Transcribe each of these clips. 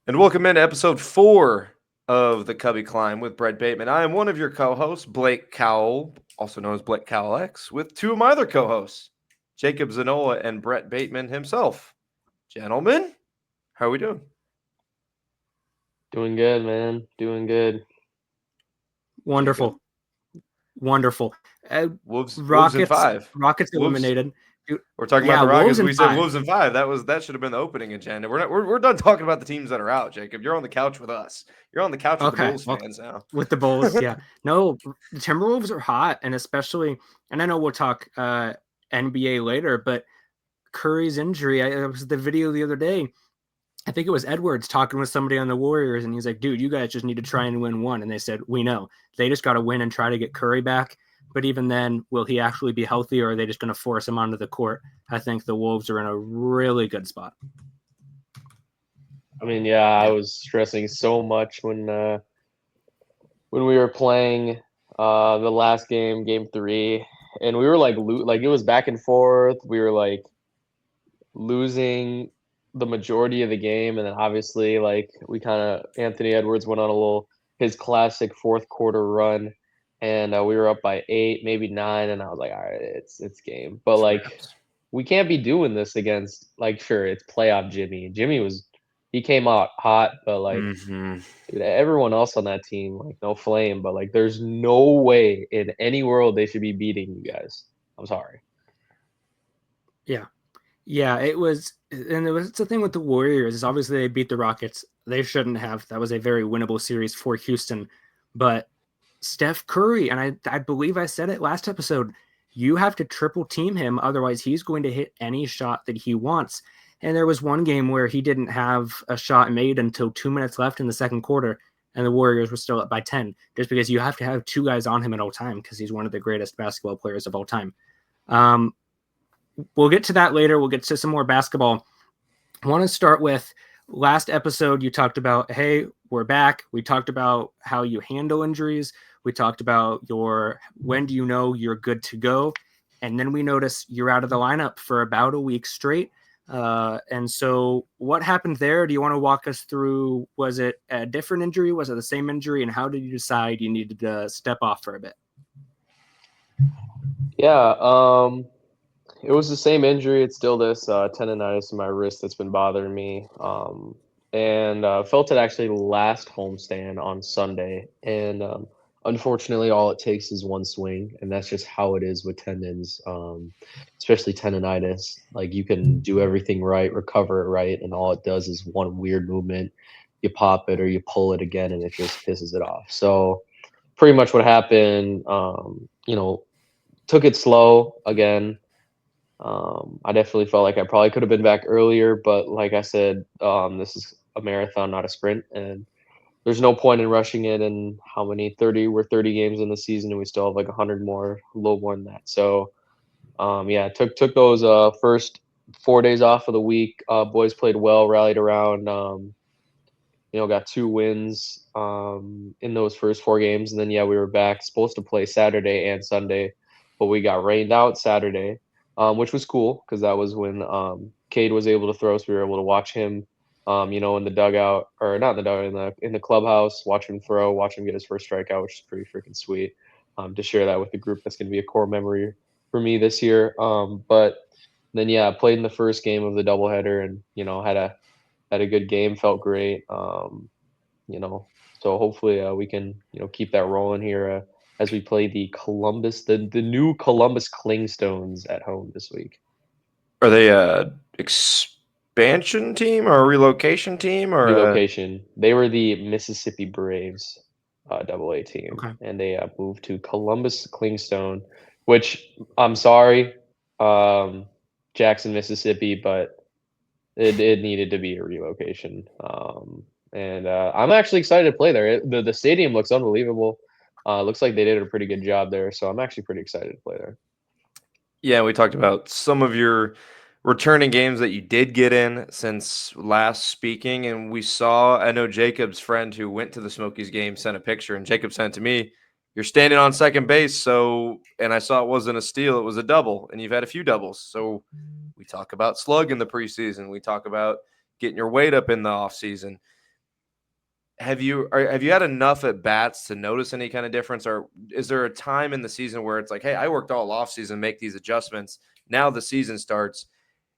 And welcome into episode 4 of the Cubbie Climb with Brett Bateman. I am one of your co-hosts, Blake Cowell, also known as Blake Cowell X, with two of my other co-hosts, Jacob Zanola and Brett Bateman himself. Gentlemen, how are we doing? Doing good, man. Doing good. Jacob? Wonderful, wonderful. Wolves in Rockets, 5. Rockets Wolves. eliminated. We're talking about Yeah, the Wolves Rockets. in We said five. Wolves in 5. That should have been the opening agenda. We're done talking about the teams that are out, Jacob. You're on the couch with us. You're on the couch with the Okay, Bulls well, fans now. with the Bulls, yeah. No, the Timberwolves are hot, and especially, and I know we'll talk NBA later, but Curry's injury. It was the video the other day. I think it was Edwards talking with somebody on the Warriors, and he's like, "Dude, you guys just need to try and win one." And they said, "We know they just got to win and try to get Curry back." But even then, will he actually be healthy, or are they just going to force him onto the court? I think the Wolves are in a really good spot. I mean, yeah, I was stressing so much when we were playing the last game, game 3, and we were like it was back and forth. We were like losing the majority of the game, and then obviously like we kind of Anthony Edwards went on a little his classic fourth quarter run, and we were up by 8, maybe 9, and I was like, all right, it's game. But like Snaps. we can't be doing this against like sure it's playoff Jimmy. He came out hot, but like Mm-hmm. dude, everyone else on that team, like no flame, but like there's no way in any world they should be beating you guys. I'm sorry. Yeah, yeah, it was, and it's the thing with the Warriors is obviously they beat the Rockets. They shouldn't have. That was a very winnable series for Houston, but Steph Curry, and I believe I said it last episode, you have to triple team him, otherwise he's going to hit any shot that he wants. And there was one game where he didn't have a shot made until 2 minutes left in the second quarter, and the Warriors were still up by 10, just because you have to have two guys on him at all time because he's one of the greatest basketball players of all time. Um, we'll get to that later. We'll get to some more basketball. I want to start with last episode. You talked about, hey, we're back. We talked about how you handle injuries. We talked about when do you know you're good to go. And then we notice you're out of the lineup for about a week straight. And so what happened there? Do you want to walk us through? Was it a different injury? Was it the same injury? And how did you decide you needed to step off for a bit? Yeah, it was the same injury. It's still this tendonitis in my wrist that's been bothering me. And felt it actually last homestand on Sunday. And unfortunately, all it takes is one swing, and that's just how it is with tendons, especially tendonitis. Like you can do everything right, recover it right, and all it does is one weird movement. You pop it or you pull it again, and it just pisses it off. So pretty much what happened, took it slow again. I definitely felt like I probably could have been back earlier, but like I said, this is a marathon, not a sprint, and there's no point in rushing it. And how many 30? We're 30 games in the season, and we still have like 100 more, a little more than that. So, yeah, took those first 4 days off of the week. Boys played well, rallied around. Got 2 wins in those first 4 games, and then yeah, we were back supposed to play Saturday and Sunday, but we got rained out Saturday, which was cool because that was when Cade was able to throw, so we were able to watch him, in the dugout or not in the dugout in the clubhouse, watch him throw, watch him get his first strikeout, which is pretty freaking sweet. To share that with the group, that's going to be a core memory for me this year. But then yeah, played in the first game of the doubleheader, and had a good game, felt great. You know, so hopefully we can keep that rolling here as we play the new Columbus Clingstones at home this week. Are they a expansion team or a relocation team or a... Relocation. They were the Mississippi Braves, Double A team, Okay. and they moved to Columbus Clingstone, which I'm sorry, Jackson, Mississippi, but it needed to be a relocation. And I'm actually excited to play there. The stadium looks unbelievable. Looks like they did a pretty good job there, so I'm actually pretty excited to play there. Yeah, we talked about some of your returning games that you did get in since last speaking, and we saw, I know Jacob's friend who went to the Smokies game sent a picture, and Jacob sent it to me. You're standing on second base, and I saw it wasn't a steal, it was a double, and you've had a few doubles. So we talk about slug in the preseason. We talk about getting your weight up in the offseason. have you had enough at bats to notice any kind of difference, or is there a time in the season where it's like, hey, I worked all off season, make these adjustments. Now the season starts.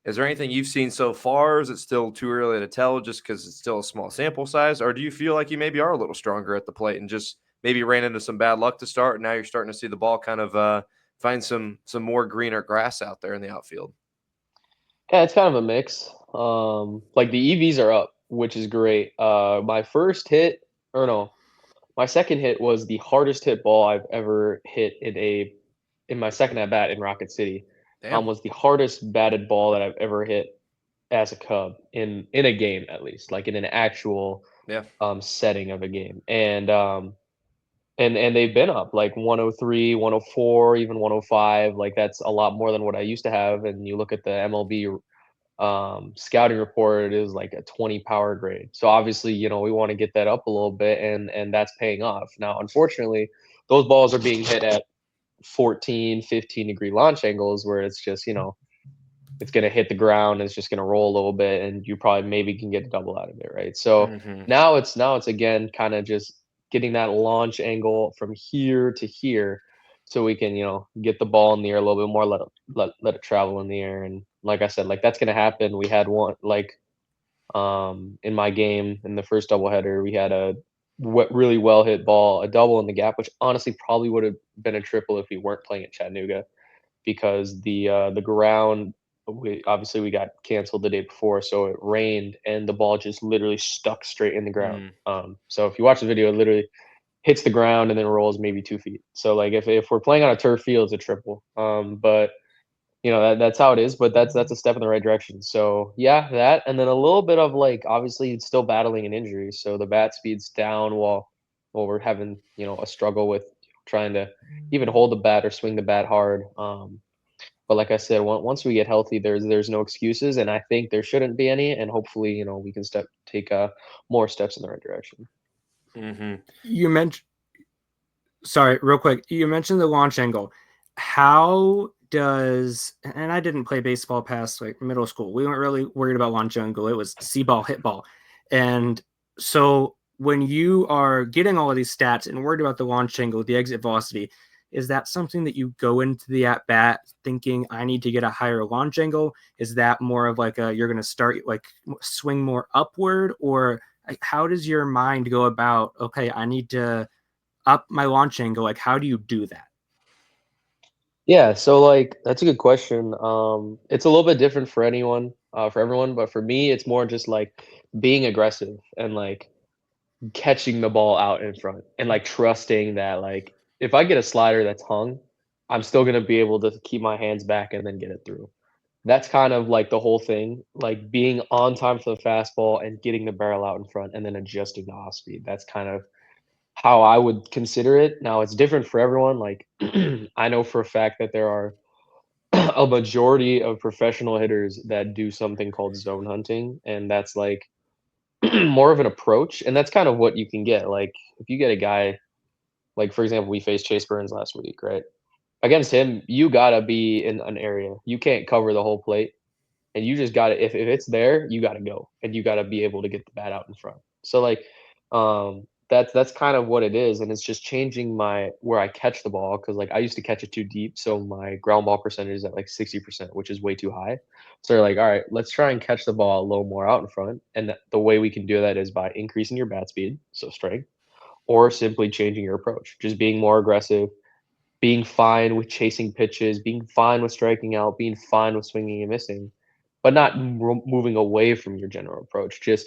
Is there anything you've seen so far? Is it still too early to tell just because it's still a small sample size? Or do you feel like you maybe are a little stronger at the plate and just maybe ran into some bad luck to start, and now you're starting to see the ball kind of find some more greener grass out there in the outfield? Yeah, it's kind of a mix. Like the EVs are up, which is great. My first hit, or no, my second hit was the hardest hit ball I've ever hit in my second at bat in Rocket City. Damn. Was the hardest batted ball that I've ever hit as a Cub in a game, at least, like in an actual Yeah. setting of a game. And they've been up like 103, 104, even 105. Like that's a lot more than what I used to have. And you look at the MLB scouting report, it is like a 20 power grade. So obviously, we want to get that up a little bit, and that's paying off. Now, unfortunately, those balls are being hit at 14, 15-degree launch angles where it's just, it's going to hit the ground, it's just going to roll a little bit, and you probably maybe can get a double out of it, right? So Mm-hmm. now it's again kind of just getting that launch angle from here to here, so we can get the ball in the air a little bit more, let it travel in the air. And like I said, like that's going to happen. We had one like in my game in the first doubleheader, we had a really well hit ball, a double in the gap, which honestly probably would have been a triple if we weren't playing at Chattanooga, because the ground, we got canceled the day before, so it rained and the ball just literally stuck straight in the ground. So if you watch the video, it literally hits the ground and then rolls maybe 2 feet. So like if we're playing on a turf field, it's a triple. But that's how it is. But that's a step in the right direction. So yeah, that, and then a little bit of like, obviously it's still battling an injury, so the bat speed's down while we're having a struggle with trying to even hold the bat or swing the bat hard. But like I said, once we get healthy, there's no excuses, and I think there shouldn't be any. And hopefully, we can take more steps in the right direction. Mm-hmm. You mentioned, sorry, real quick. You mentioned the launch angle. How does, and I didn't play baseball past like middle school. We weren't really worried about launch angle. It was see ball, hit ball. And so when you are getting all of these stats and worried about the launch angle, the exit velocity, is that something that you go into the at bat thinking I need to get a higher launch angle? Is that more of like you're going to start like swing more upward, or how does your mind go about, okay, I need to up my launch angle? Like, how do you do that? Yeah, so like that's a good question. It's a little bit different for everyone, but for me, it's more just like being aggressive and like catching the ball out in front, and like trusting that, like, if I get a slider that's hung, I'm still gonna be able to keep my hands back and then get it through. That's kind of like the whole thing, like being on time for the fastball and getting the barrel out in front and then adjusting the off speed. That's kind of how I would consider it. Now it's different for everyone. Like I know for a fact that there are a majority of professional hitters that do something called zone hunting, and that's like more of an approach, and that's kind of what you can get. Like if you get a guy, like for example, we faced Chase Burns last week, right? Against him, you gotta be in an area. You can't cover the whole plate, and you just gotta, if it's there, you gotta go, and you gotta be able to get the bat out in front. So like, that's kind of what it is, and it's just changing my where I catch the ball, because like I used to catch it too deep, so my ground ball percentage is at like 60%, which is way too high. So they're like, all right, let's try and catch the ball a little more out in front, and the way we can do that is by increasing your bat speed, so strength, or simply changing your approach, just being more aggressive, being fine with chasing pitches, being fine with striking out, being fine with swinging and missing, but not moving away from your general approach. Just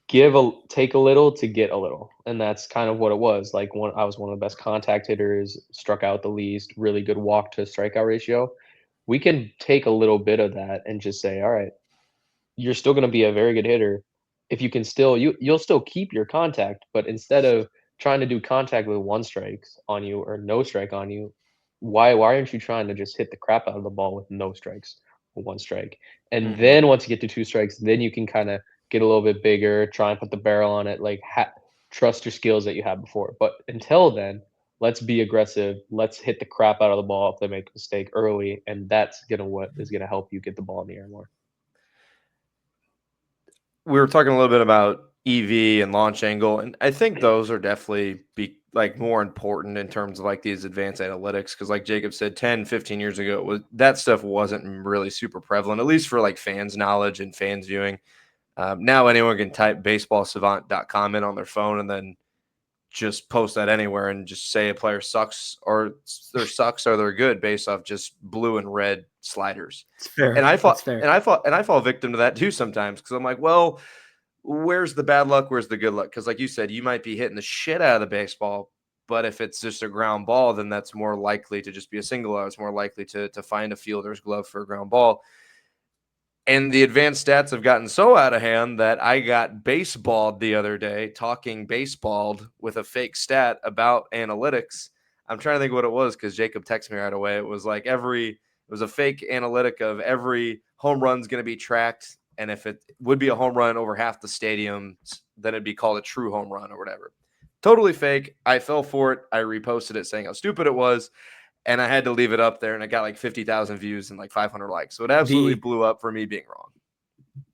take a little to get a little, and that's kind of what it was. Like I was one of the best contact hitters, struck out the least, really good walk to strikeout ratio. We can take a little bit of that and just say, all right, you're still going to be a very good hitter if you can still you'll still keep your contact, but instead of trying to do contact with one strikes on you or no strike on you, why aren't you trying to just hit the crap out of the ball with no strikes or one strike? And Mm-hmm. then once you get to two strikes, then you can kind of get a little bit bigger, try and put the barrel on it, like trust your skills that you had before. But until then, let's be aggressive. Let's hit the crap out of the ball if they make a mistake early, and that's what is gonna help you get the ball in the air more. We were talking a little bit about EV and launch angle, and I think those are definitely more important in terms of like these advanced analytics, because like Jacob said, 10, 15 years ago, that stuff wasn't really super prevalent, at least for like fans knowledge and fans viewing. Now anyone can type baseballsavant.com in on their phone and then just post that anywhere and just say a player sucks or they're good based off just blue and red sliders. It's fair. And I That's fair. fall victim to that too sometimes, because I'm like, well, where's the bad luck? Where's the good luck? Because like you said, you might be hitting the shit out of the baseball, but if it's just a ground ball, then that's more likely to just be a single out. It's more likely to find a fielder's glove for a ground ball. And the advanced stats have gotten so out of hand that I got baseballed the other day, talking baseballed with a fake stat about analytics. I'm trying to think what it was, because Jacob texted me right away. It was like it was a fake analytic of every home run's going to be tracked. And if it would be a home run over half the stadiums, then it'd be called a true home run or whatever. Totally fake. I fell for it. I reposted it saying how stupid it was. And I had to leave it up there, and it got like 50,000 views and like 500 likes. So it absolutely blew up for me being wrong.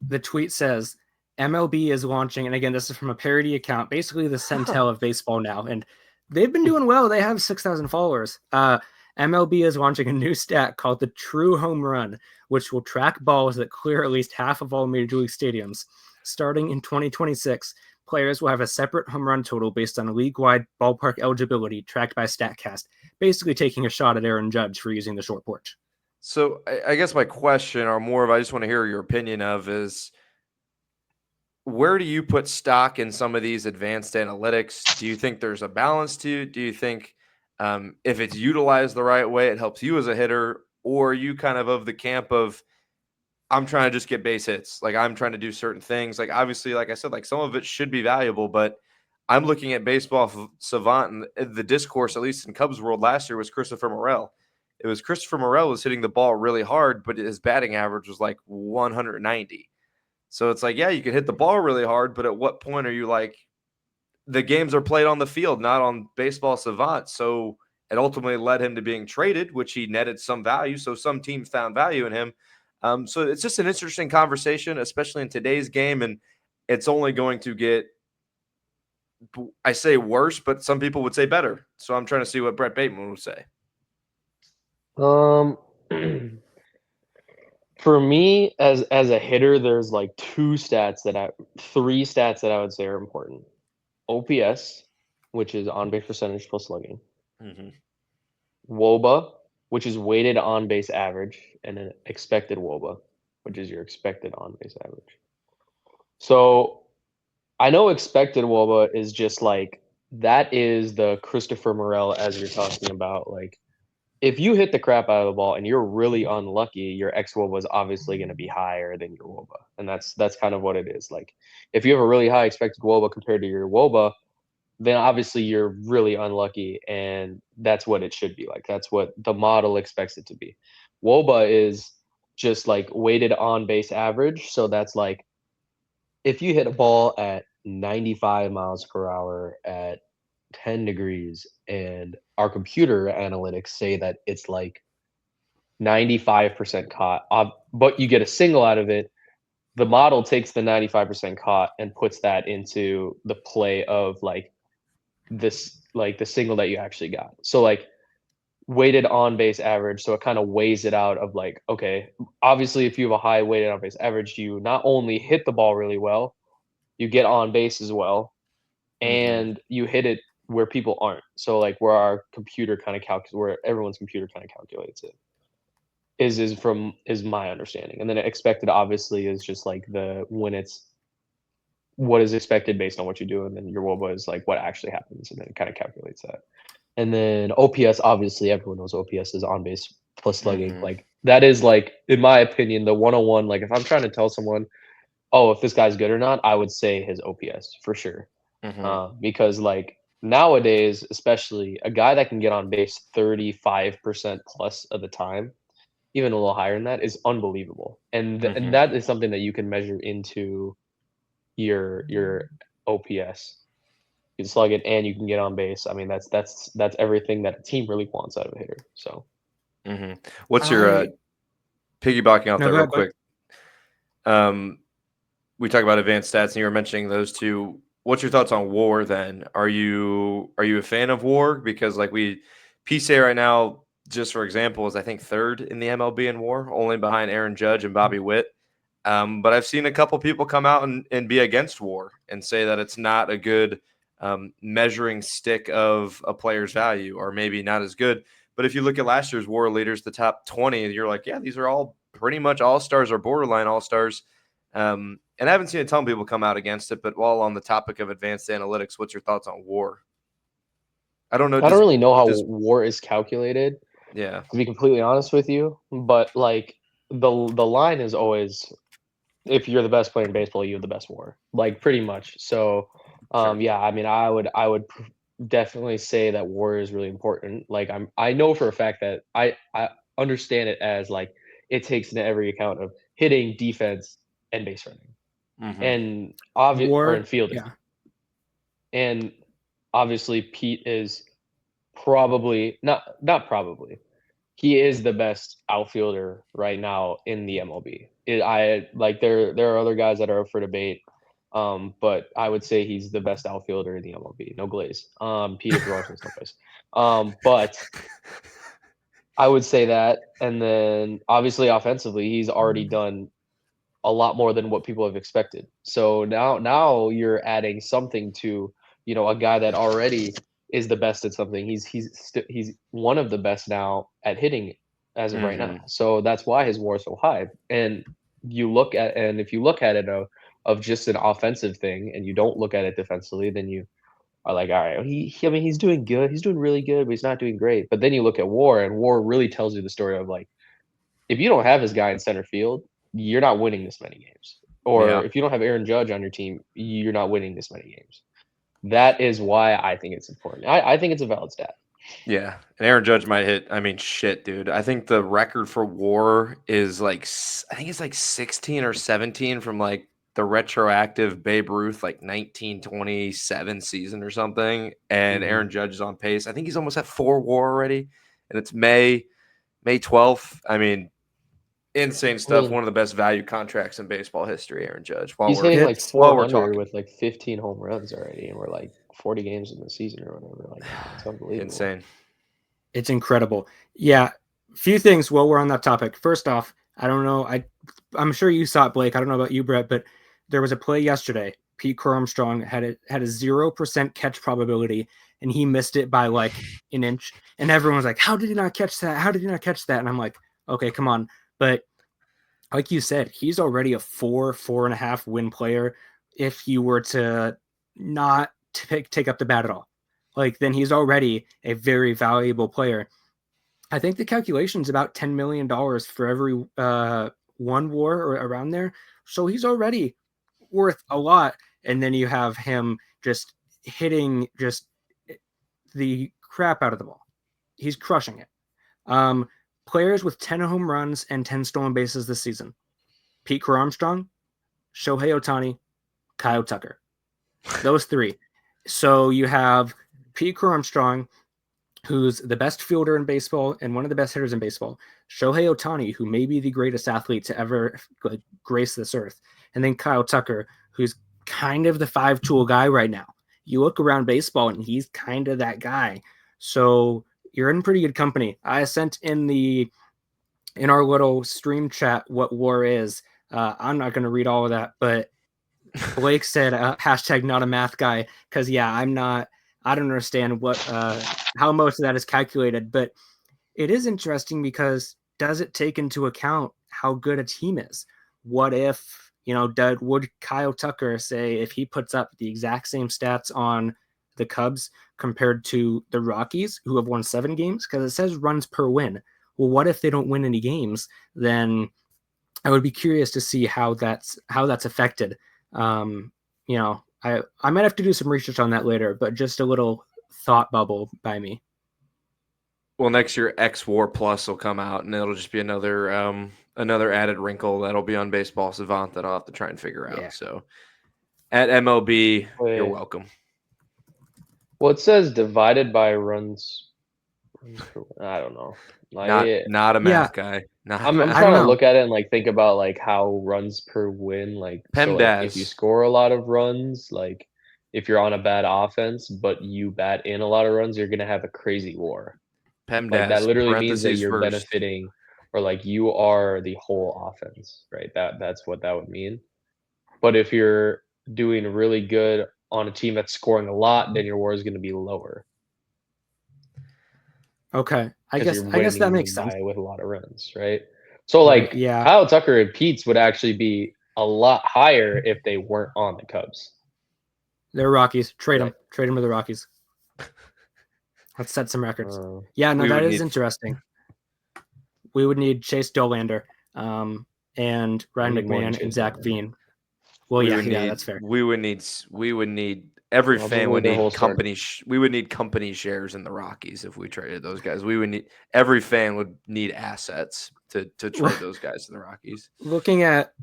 The tweet says MLB is launching, and again, this is from a parody account, basically the Centel of baseball now, and they've been doing well. They have 6,000 followers. MLB is launching a new stat called the True Home Run, which will track balls that clear at least half of all Major League stadiums. Starting in 2026, players will have a separate home run total based on league-wide ballpark eligibility tracked by StatCast, basically taking a shot at Aaron Judge for using the short porch. So I guess my question, or more of I just want to hear your opinion of, is where do you put stock in some of these advanced analytics? Do you think there's a balance to it? Do you think if it's utilized the right way, it helps you as a hitter? Or are you kind of the camp of, I'm trying to just get base hits. Like, I'm trying to do certain things. Like, obviously, like I said, like some of it should be valuable, but I'm looking at Baseball Savant, and the discourse, at least in Cubs world last year, was Christopher Morel. It was Christopher Morel was hitting the ball really hard, but his batting average was like 190. So it's like, yeah, you can hit the ball really hard, but at what point are you like, the games are played on the field, not on Baseball Savant? So it ultimately led him to being traded, which he netted some value. So some teams found value in him. So it's just an interesting conversation, especially in today's game. And it's only going to get, I say worse, but some people would say better. So I'm trying to see what Brett Bateman would say. For me, as a hitter, there's like three stats that I would say are important. OPS, which is on base percentage plus slugging. Mm-hmm. WOBA, which is weighted on base average, and then expected WOBA, which is your expected on base average. So I know expected WOBA is just like, that is the Christopher Morel, as you're talking about. Like, if you hit the crap out of the ball and you're really unlucky, your xWOBA is obviously going to be higher than your WOBA, and that's kind of what it is. Like, if you have a really high expected WOBA compared to your WOBA, then obviously you're really unlucky, and that's what it should be like. That's what the model expects it to be. WOBA is just like weighted on base average, so that's like, if you hit a ball at 95 miles per hour at 10 degrees, and our computer analytics say that it's like 95% caught, but you get a single out of it, the model takes the 95% caught and puts that into the play of like this, like the single that you actually got. So like weighted on base average, so it kind of weighs it out of like, okay, obviously if you have a high weighted on base average, you not only hit the ball really well, you get on base as well, and you hit it where people aren't. So like where our computer kind of where everyone's computer kind of calculates it is my understanding. And then expected obviously is just like when it's what is expected based on what you do, and then your WOBA is like what actually happens, and then it kind of calculates that. And then OPS, obviously everyone knows OPS is on base plus slugging. Like that is like, in my opinion, the 101. Like if I'm trying to tell someone, oh, if this guy's good or not, I would say his OPS for sure. Because like nowadays, especially a guy that can get on base 35% plus of the time, even a little higher than that, is unbelievable. And and that is something that you can measure into your OPS. You can slug it and you can get on base. I mean, that's everything that a team really wants out of a hitter. So, what's your piggybacking off that real quick? we talk about advanced stats, and you were mentioning those two. What's your thoughts on WAR then? Are you a fan of WAR? Because like PSA right now, just for example, is I think third in the MLB in WAR, only behind Aaron Judge and Bobby Witt. But I've seen a couple people come out and be against WAR and say that it's not a good measuring stick of a player's value, or maybe not as good. But if you look at last year's WAR leaders, the top 20, you're like, yeah, these are all pretty much all-stars or borderline all-stars. And I haven't seen a ton of people come out against it, but while on the topic of advanced analytics, what's your thoughts on WAR? I don't know. I don't really know how does WAR is calculated, yeah. to be completely honest with you. But like the line is always, if you're the best player in baseball, you have the best WAR, like pretty much. So, Sure. yeah, I mean, I would definitely say that WAR is really important. Like I know for a fact that I understand it as like it takes into every account of hitting, defense, and base running, Mm-hmm. and or in WAR, fielding. yeah. And obviously, Pete is probably not probably. He is the best outfielder right now in the MLB. I like there are other guys that are up for debate, but I would say he's the best outfielder in the MLB. No glaze. Pete, if you're watching this, no glaze. But I would say that, and then obviously offensively, he's already done a lot more than what people have expected. So now you're adding something to, a guy that already is the best at something. He's one of the best now at hitting as of right now. Mm-hmm. So that's why his WAR is so high. And if you look at it of just an offensive thing, and you don't look at it defensively, then you are like, all right, I mean, he's doing good. He's doing really good, but he's not doing great. But then you look at WAR, and WAR really tells you the story of like, if you don't have this guy in center field, you're not winning this many games. Or Yeah. if you don't have Aaron Judge on your team, you're not winning this many games. That is why I think it's important. I think it's a valid stat. Yeah. And Aaron Judge might hit. I mean, shit, dude. I think the record for WAR is like, I think it's like 16 or 17 from like the retroactive Babe Ruth, like 1927 season or something. And Aaron Judge is on pace. I think he's almost at 4 WAR already. And it's May 12th. I mean, insane stuff. One of the best value contracts in baseball history, Aaron Judge. He's hitting like It's- 400 talking. with like 15 home runs already, and we're like 40 games in the season or whatever. Like, it's unbelievable. Insane. It's incredible. Yeah. Few things while we're on that topic. First off, I don't know. I'm sure you saw it, Blake. I don't know about you, Brett, but there was a play yesterday. Pete Armstrong had a 0% catch probability, and he missed it by like an inch. And everyone was like, "How did he not catch that? How did he not catch that?" And I'm like, "Okay, come on." But like you said, he's already a 4.5 win player. If you were to not take up the bat at all, like then he's already a very valuable player. I think the calculation is about $10 million for every one WAR or around there. So he's already worth a lot. And then you have him just hitting just the crap out of the ball. He's crushing it. Players with 10 home runs and 10 stolen bases this season: Pete Armstrong, Shohei Ohtani, Kyle Tucker. Those three. So you have Pete Armstrong, who's the best fielder in baseball and one of the best hitters in baseball. Shohei Ohtani, who may be the greatest athlete to ever grace this earth. And then Kyle Tucker, who's kind of the 5-tool guy right now. You look around baseball and he's kind of that guy. So you're in pretty good company. I sent in our little stream chat what WAR is. I'm not going to read all of that, but Blake said hashtag not a math guy, because I don't understand how most of that is calculated, but it is interesting because does it take into account how good a team is? What if, would Kyle Tucker say, if he puts up the exact same stats on the Cubs compared to the Rockies, who have won 7 games? Because it says runs per win. Well, what if they don't win any games? Then I would be curious to see how that's affected. I might have to do some research on that later, but just a little thought bubble by me. Well, next year X WAR Plus will come out, and it'll just be another added wrinkle that'll be on Baseball Savant that I'll have to try and figure out. Yeah. So at MLB, you're welcome. Well, it says divided by runs per, I don't know. Not a math guy. Not a I'm math. trying to look at it and like think about like how runs per win. Like so, like if you PEMDAS. score a lot of runs, like if you're on a bad offense but you bat in a lot of runs, you're gonna have a crazy WAR. Like that PEMDAS. literally means that Parentheses you're first. benefiting, or like you are the whole offense, right? That's what that would mean. But if you're doing really good on a team that's scoring a lot, then your WAR is going to be lower Okay, I because guess you're that winning makes sense. by with a lot of runs, right? So Right, like yeah, Kyle Tucker and Pete's would actually be a lot higher if they weren't on the Cubs. they're Rockies. Trade Right. them to the Rockies. Let's set some records. Uh, Yeah, no, We that would is need- interesting. We would need Chase Dollander, and Ryan We need more than McMahon and Chase Zach Dollander. Veen. Well, we yeah, would need, that's fair. We would need every fan Probably would their need whole start. company. We would need company shares in the Rockies if we traded those guys. We would need every fan would need assets to trade those guys to the Rockies. Looking at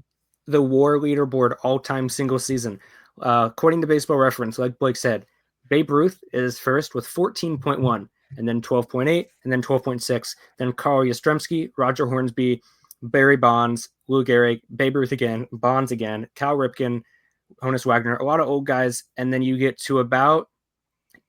the WAR leaderboard all-time single season, according to Baseball Reference, like Blake said, Babe Ruth is first with 14.1, and then 12.8, and then 12.6. Then Carl Yastrzemski, Roger Hornsby, Barry Bonds, Lou Gehrig, Babe Ruth again, Bonds again, Cal Ripken, Honus Wagner, a lot of old guys, and then you get to about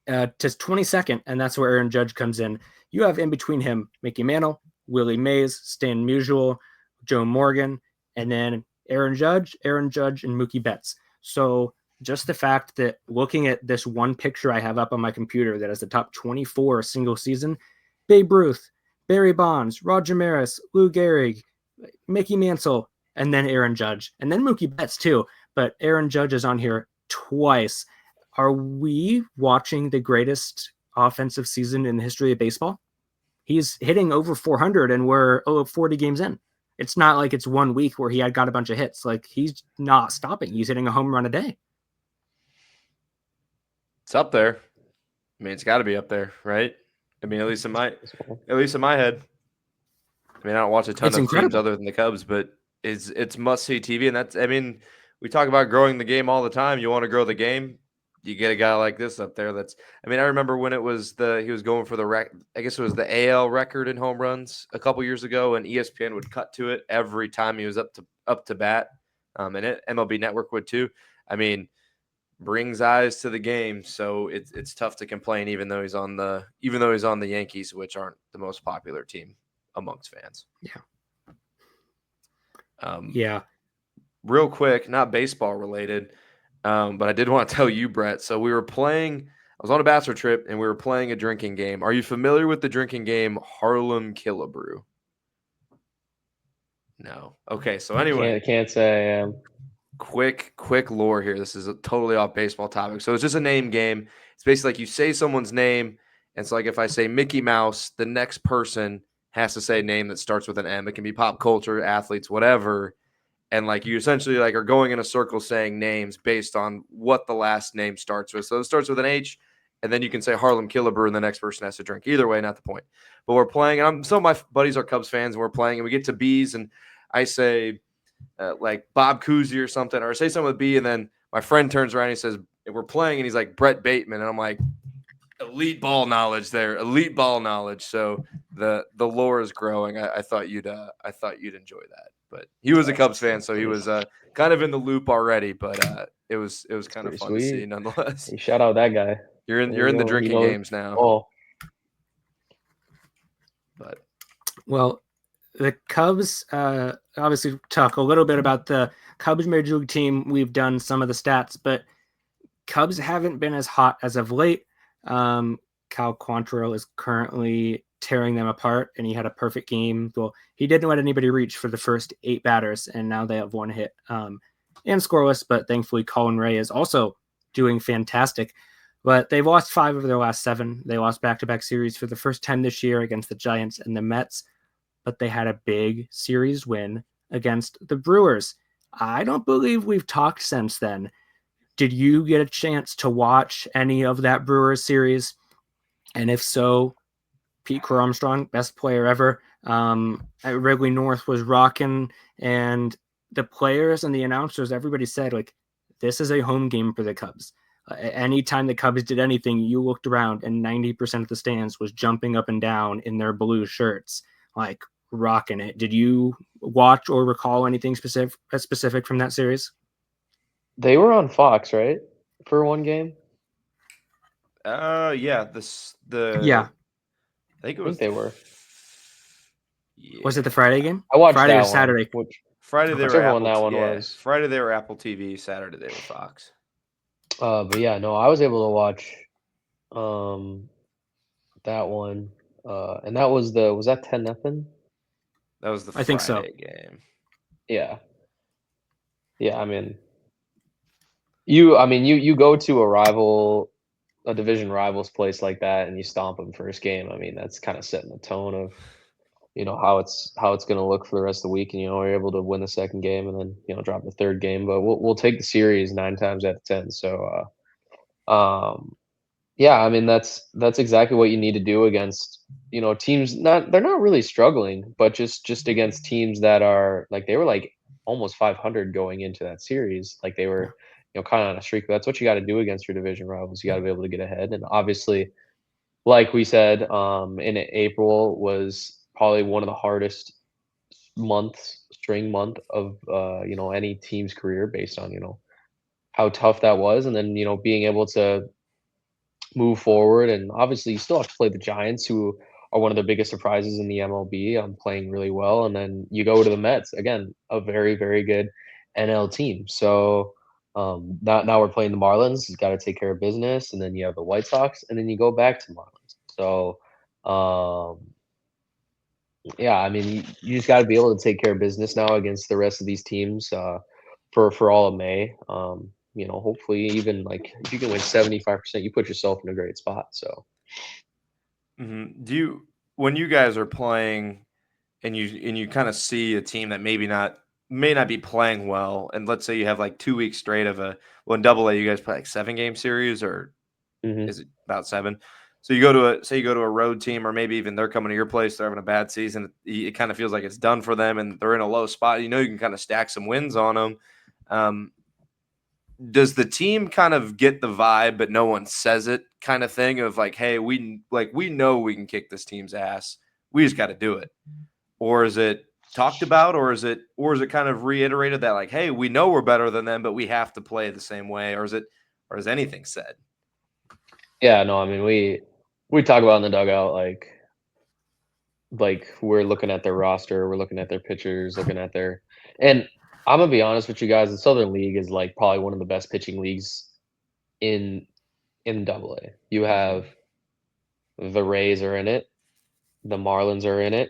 to 22nd, and that's where Aaron Judge comes in. You have in between him Mickey Mantle, Willie Mays, Stan Musial, Joe Morgan, and then Aaron Judge, and Mookie Betts. So just the fact that looking at this one picture I have up on my computer that is the top 24 single season, Babe Ruth, Barry Bonds, Roger Maris, Lou Gehrig, Mickey Mantle, and then Aaron Judge, and then Mookie Betts too. But Aaron Judge is on here twice. Are we watching the greatest offensive season in the history of baseball? He's hitting over 400 and we're 40 games in. It's not like it's 1 week where he had got a bunch of hits. Like he's not stopping. He's hitting a home run a day. It's up there. I mean, it's got to be up there, right? I mean, at least in my head. I mean, I don't watch a ton It's of incredible. teams other than the Cubs, but it's must see TV, and that's. I mean, we talk about growing the game all the time. You want to grow the game, you get a guy like this up there. That's. I mean, I remember when it was he was going for the I guess it was the AL record in home runs a couple years ago, and ESPN would cut to it every time he was up to bat, and MLB Network would too. I mean, brings eyes to the game, so it's tough to complain even though he's on the Yankees, which aren't the most popular team amongst fans. Yeah. Real quick, not baseball related, but I did want to tell you, Brett. So I was on a bachelor trip and we were playing a drinking game. Are you familiar with the drinking game Harlem Killabrew? No. Okay, so anyway. Can't say I am. Quick lore here. This is a totally off baseball topic. So it's just a name game. It's basically like you say someone's name. And so like if I say Mickey Mouse, the next person has to say a name that starts with an M. It can be pop culture, athletes, whatever. And like you essentially like are going in a circle saying names based on what the last name starts with. So it starts with an H, and then you can say Harlem Killabrew, and the next person has to drink. Either way, not the point. But we're playing, and some of my buddies are Cubs fans, and we're playing, and we get to B's, and I say like Bob Cousy or something, or I say something with B, and then my friend turns around and he says, we're playing, and he's like Brett Bateman, and I'm like, elite ball knowledge there, elite ball knowledge. So the lore is growing. I thought you'd enjoy that. But he was a Cubs fan, so he was kind of in the loop already. But it was kind of fun to see nonetheless. You shout out that guy. You're in the drinking games now. Oh, but the Cubs obviously talk a little bit about the Cubs Major League team. We've done some of the stats, but Cubs haven't been as hot as of late. Cal Quantrill is currently tearing them apart, and he had a perfect game. Well, he didn't let anybody reach for the first 8 batters, and now they have 1 hit and scoreless, but thankfully Colin Ray is also doing fantastic. But they've lost 5 of their last 7. They lost back-to-back series for the first time this year against the Giants and the Mets, but they had a big series win against the Brewers. I don't believe we've talked since then. Did you get a chance to watch any of that Brewers series? And if so, Pete Crow Armstrong, best player ever. Wrigley North was rocking, and the players and the announcers, everybody said, like, this is a home game for the Cubs. Anytime the Cubs did anything, you looked around and 90% of the stands was jumping up and down in their blue shirts. like rocking it. Did you watch or recall anything specific from that series? They were on Fox, right? For one game? Yeah, Yeah. I think it I was think they were. Was it the yeah. Friday game? I watched Friday or that one. Saturday? Friday they Okay. were Whichever one Apple that one yeah, was. Friday they were Apple TV, Saturday they were Fox. But yeah, no, I was able to watch that one. And that was that 10-0? That was the I think so. Friday game. Yeah. Yeah, I mean, you go to a division rival's place like that, and you stomp them first game. I mean, that's kind of setting the tone of how it's going to look for the rest of the week, and we're able to win the second game and then drop the third game, but we'll take the series 9 times out of 10. So yeah, I mean that's exactly what you need to do against teams. They're not really struggling, but just against teams that are like they were like almost 500 going into that series. Like they were kind of on a streak. That's what you got to do against your division rivals. You got to be able to get ahead, and obviously, like we said, in April was probably one of the hardest string month of any team's career based on how tough that was, and then being able to move forward. And obviously, you still have to play the Giants, who are one of the biggest surprises in the MLB. Playing really well, and then you go to the Mets again, a very very good NL team. So now we're playing the Marlins. You got to take care of business, and then you have the White Sox, and then you go back to Marlins. So yeah, I mean, you just got to be able to take care of business now against the rest of these teams for all of May. Hopefully, even like if you can win 75%, you put yourself in a great spot. So, Do you when you guys are playing and you kind of see a team that may not be playing well, and let's say you have like 2 weeks straight of in Double A you guys play like 7 game series, or mhm. is it about 7? So you go to a road team, or maybe even they're coming to your place, they're having a bad season. It kind of feels like it's done for them, and they're in a low spot. You can kind of stack some wins on them. Does the team kind of get the vibe, but no one says it, kind of thing of like, hey, we know we can kick this team's ass. We just got to do it. Or is it talked about, or is it kind of reiterated that like, hey, we know we're better than them, but we have to play the same way, or is anything said? Yeah, no, I mean we talk about in the dugout like we're looking at their roster, we're looking at their pitchers, looking at and I'm gonna be honest with you guys, the Southern League is like probably one of the best pitching leagues in Double A. You have the Rays are in it, the Marlins are in it,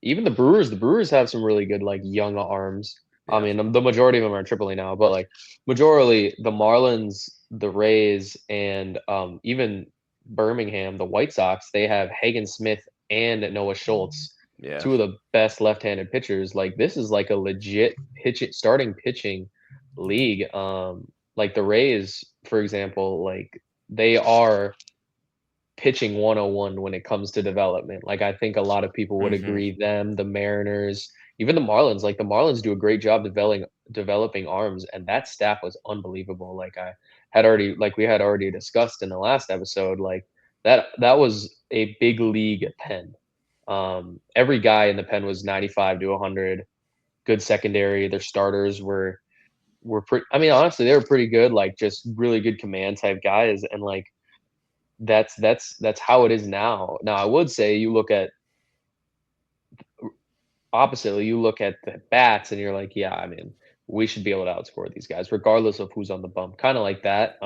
even the Brewers have some really good like young arms. I Yeah. mean, the majority of them are AAA now, but like majority the Marlins, the Rays, and even Birmingham, the White Sox, they have Hagen Smith and Noah Schultz, Yeah. two of the best left-handed pitchers. Like this is like a legit starting pitching league. Like the Rays, for example, like they are pitching 101 when it comes to development. Like I think a lot of people would Mhm. agree. Them, the Mariners, even the Marlins. Like the Marlins do a great job developing arms, and that staff was unbelievable. Like we had already discussed in the last episode. Like that was a big league pen. Every guy in the pen was 95 to 100. Good secondary. Their starters were pretty. I mean, honestly, they were pretty good. Like just really good command type guys, and like that's how it is now. Now, I would say you look at oppositely, you look at the bats and you're like, yeah, I mean, we should be able to outscore these guys regardless of who's on the bump. Kind of like that.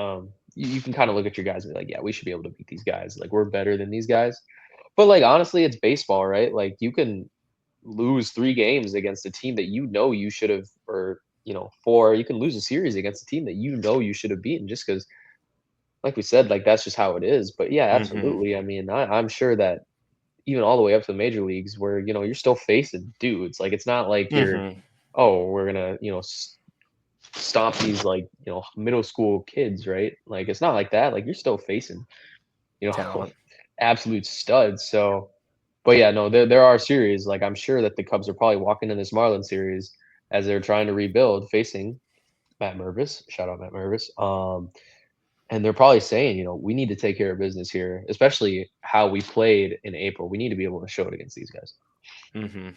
You can kind of look at your guys and be like, yeah, we should be able to beat these guys. Like we're better than these guys. But like honestly, it's baseball, right? Like you can lose 3 games against a team that you should have, or four. You can lose a series against a team that you should have beaten just because, like we said, like that's just how it is. But yeah, Mhm. absolutely. I mean, I'm sure that even all the way up to the major leagues where you're still facing dudes. Like it's not like Mhm. we're gonna stomp these like middle school kids, right? Like it's not like that. Like you're still facing you know Talent. absolute studs. So but yeah, no, there are series. Like I'm sure that the Cubs are probably walking in this Marlin series as they're trying to rebuild, facing Matt Mervis. Shout out Matt Mervis. And they're probably saying, we need to take care of business here, especially how we played in April. We need to be able to show it against these guys. Mm-hmm.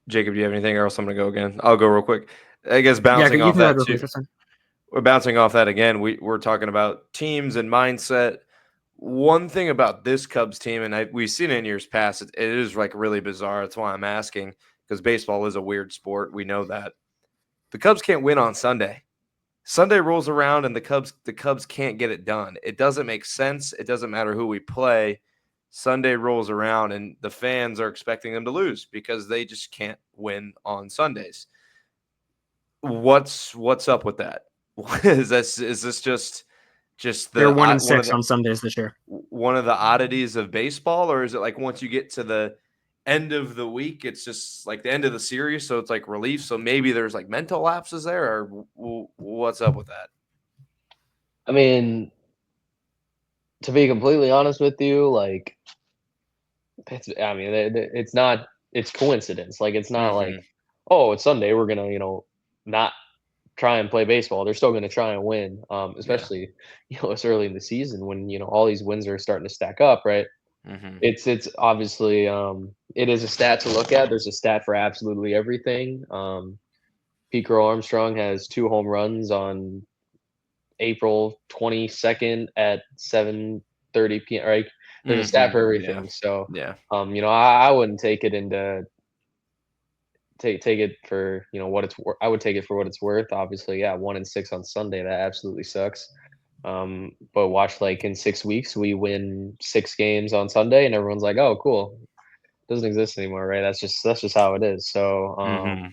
Jacob, do you have anything, or else I'm going to go again? I'll go real quick. I guess Yeah, bouncing you off can go ahead that real too. quick. That's fine. We're bouncing off that again. We're talking about teams and mindset. One thing about this Cubs team, and we've seen it in years past, it is like really bizarre. That's why I'm asking, because baseball is a weird sport. We know that the Cubs can't win on Sunday. Sunday rolls around and the Cubs can't get it done. It doesn't make sense. It doesn't matter who we play. Sunday rolls around and the fans are expecting them to lose because they just can't win on Sundays. What's up with that? Is this just They're the 1-6 on Sundays this year. one of the oddities of baseball, or is it like once you get to the end of the week, it's just like the end of the series, so it's like relief? So maybe there's like mental lapses there, or what's up with that? I mean, to be completely honest with you, like, it's not, it's coincidence. Like, it's not like, Mm-hmm. oh, it's Sunday, we're gonna, not try and play baseball. They're still gonna try and win. Yeah. Especially, it's early in the season when, all these wins are starting to stack up, right? Mm-hmm. It's obviously, it is a stat to look at. There's a stat for absolutely everything. Pete Crow Armstrong has 2 home runs on April 22nd at 7:30 p.m. Right? There's a stat Mm-hmm. for Yeah. everything. So, Yeah. I wouldn't take it into take it for what it's worth. I would take it for what it's worth. Obviously, yeah, 1-6 on Sunday. That absolutely sucks. But watch, like, in 6 weeks, we win 6 games on Sunday, and everyone's like, "Oh, cool." Doesn't exist anymore, right? That's just how it is. So, Mm-hmm.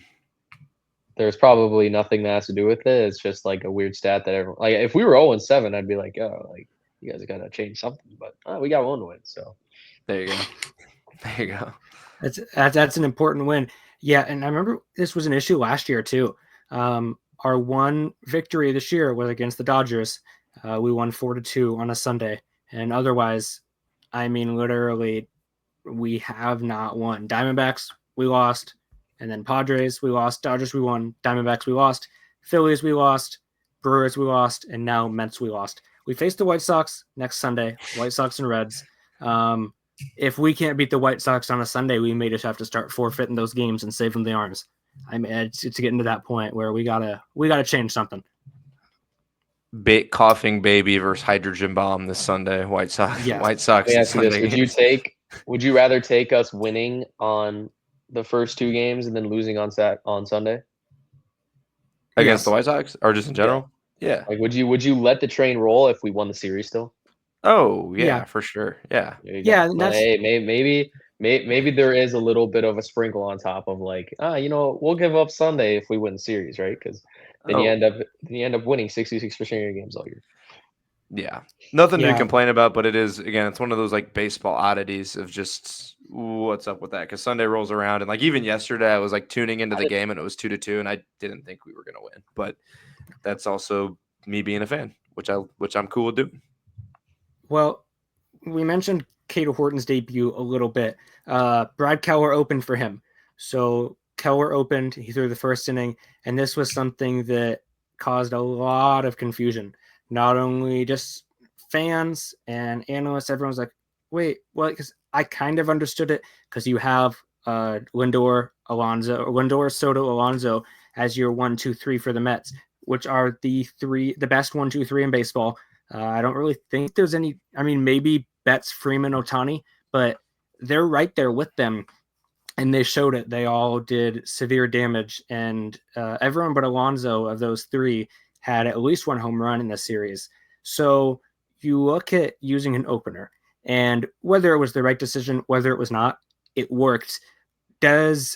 there's probably nothing that has to do with it. It's just like a weird stat that everyone, like, if we were 0-7, I'd be like, oh, like, you guys gotta change something. But we got one win, so There you go. There you go. That's an important win. Yeah, and I remember this was an issue last year too. Our one victory this year was against the Dodgers. We won 4-2 on a Sunday, and otherwise, I mean, literally, we have not won. Diamondbacks, we lost, and then Padres, we lost. Dodgers, we won. Diamondbacks, we lost. Phillies, we lost. Brewers, we lost, and now Mets, we lost. We face the White Sox next Sunday. White Sox and Reds. If we can't beat the White Sox on a Sunday, we may just have to start forfeiting those games and saving the arms. I mean, it's getting to that point where we gotta change something. Coughing baby versus hydrogen bomb this Sunday. White Sox. Yeah. White Sox. let me ask you this: Sunday games. would you rather take us winning on the first 2 games and then losing on Sunday? Against Yes. the White Sox, or just in general? Yeah. Like, would you let the train roll if we won the series still? Oh yeah, Yeah. for sure. Yeah. There you Yeah, go. and Well, that's hey, maybe there is a little bit of a sprinkle on top of, like, we'll give up Sunday if we win the series, right? Because then you Oh end up winning 66% of your games all year. yeah. Nothing to yeah. complain about, but it is, again, it's one of those like baseball oddities of just what's up with that. Because Sunday rolls around, and like even yesterday, I was like tuning into the game, and it was 2-2, and I didn't think we were gonna win. But that's also me being a fan, which I'm cool with doing. Well, we mentioned Cato Horton's debut a little bit. Brad Keller opened for him. So Keller opened, he threw the first inning, and this was something that caused a lot of confusion. Not only just fans and analysts, everyone's like, wait, what? Because I kind of understood it because you have Lindor, Soto, Alonso as your 1-2-3 for the Mets, which are the best 1-2-3 in baseball. I don't really think there's any. I mean, maybe Betts, Freeman, Otani, but they're right there with them, and they showed it. They all did severe damage, and everyone but Alonso of those 3 had at least 1 home run in the series. So you look at using an opener, and whether it was the right decision, whether it was not, it worked. Do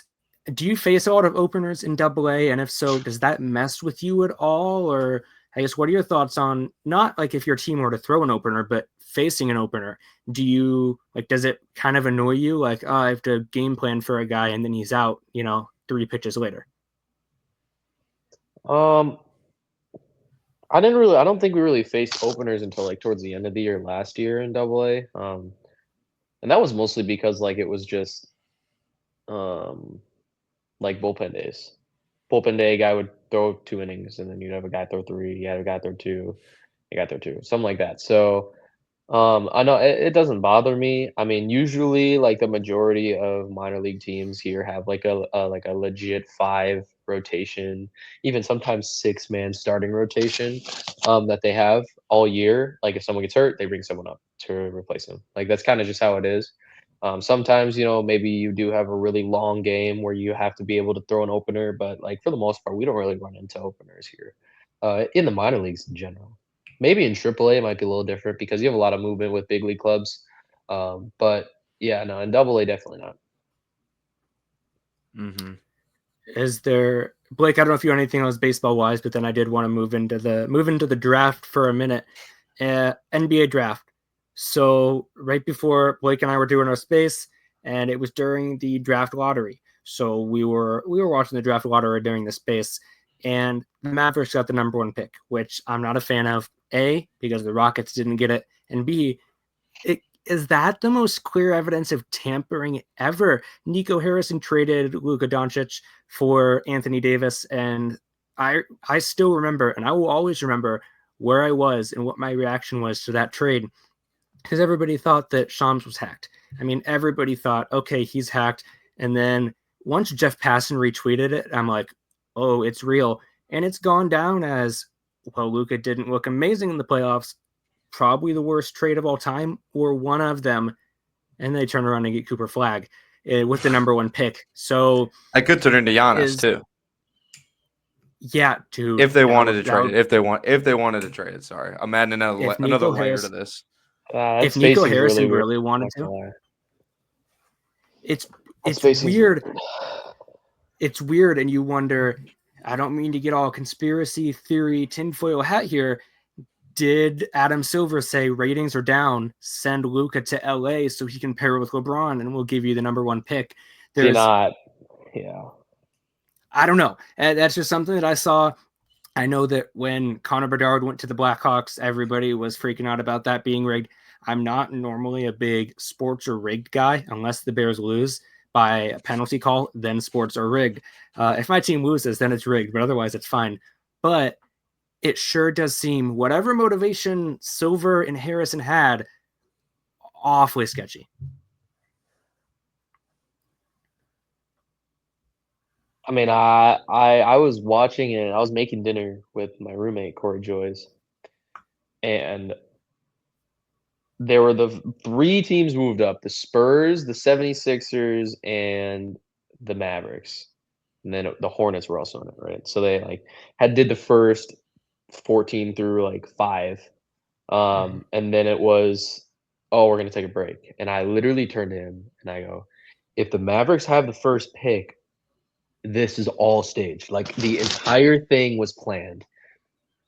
you face a lot of openers in AA? And if so, does that mess with you at all? Or I guess, what are your thoughts on, not like if your team were to throw an opener, but facing an opener? Does it kind of annoy you? Like, I have to game plan for a guy and then he's out, 3 pitches later. I don't think we really faced openers until, like, towards the end of the year last year in AA. And that was mostly because, like, it was just like bullpen days. Bullpen day, guy would throw 2 innings, and then you'd have a guy throw 3, you had a guy throw 2, you got throw 2, something like that. So I know it doesn't bother me. I mean, usually, like, the majority of minor league teams here have, like, a legit 5 rotation, even sometimes 6-man starting rotation, that they have all year. Like, if someone gets hurt, they bring someone up to replace them. Like, that's kinda just how it is. Sometimes, maybe you do have a really long game where you have to be able to throw an opener, but, like, for the most part, we don't really run into openers here, in the minor leagues in general. Maybe in AAA it might be a little different because you have a lot of movement with big league clubs. But yeah, no, in AA definitely not. Mm-hmm. Is there, Blake? I don't know if you know anything else baseball wise, but then I did want to move into the draft for a minute. NBA draft. So right before Blake and I were doing our space, and it was during the draft lottery. So we were watching the draft lottery during the space, and the Mavericks got the number 1 pick, which I'm not a fan of. A, because the Rockets didn't get it, and B, is that the most clear evidence of tampering ever? Nico Harrison traded Luka Doncic for Anthony Davis, and I still remember, and I will always remember where I was and what my reaction was to that trade, because everybody thought that Shams was hacked. I mean, everybody thought, okay, he's hacked, and then once Jeff Passan retweeted it, I'm like, oh, it's real, and it's gone down as, well, Luka didn't look amazing in the playoffs, probably the worst trade of all time, or one of them, and they turn around and get Cooper Flag with the number 1 pick. So I could turn into Giannis too. Yeah, dude. If they wanted to trade it, if they wanted to trade it, sorry, I'm adding another layer to this. If Nico Harrison really wanted to, it's weird. It's weird, and you wonder. I don't mean to get all conspiracy theory tinfoil hat here. Did Adam Silver say ratings are down? Send Luka to LA so he can pair with LeBron, and we'll give you the number 1 pick. There's not. Yeah. I don't know. That's just something that I saw. I know that when Connor Bedard went to the Blackhawks, everybody was freaking out about that being rigged. I'm not normally a big sports are rigged guy unless the Bears lose by a penalty call, then sports are rigged. If my team loses, then it's rigged, but otherwise it's fine. But it sure does seem whatever motivation Silver and Harrison had, awfully sketchy. I mean, I was watching it. I was making dinner with my roommate Corey Joyce, and there were the 3 teams moved up: the Spurs, the 76ers, and the Mavericks. And then the Hornets were also in it, right? So they did the first 14 through 5. And then it was, oh, we're gonna take a break. And I literally turned to him and I go, if the Mavericks have the first pick, this is all staged. Like, the entire thing was planned.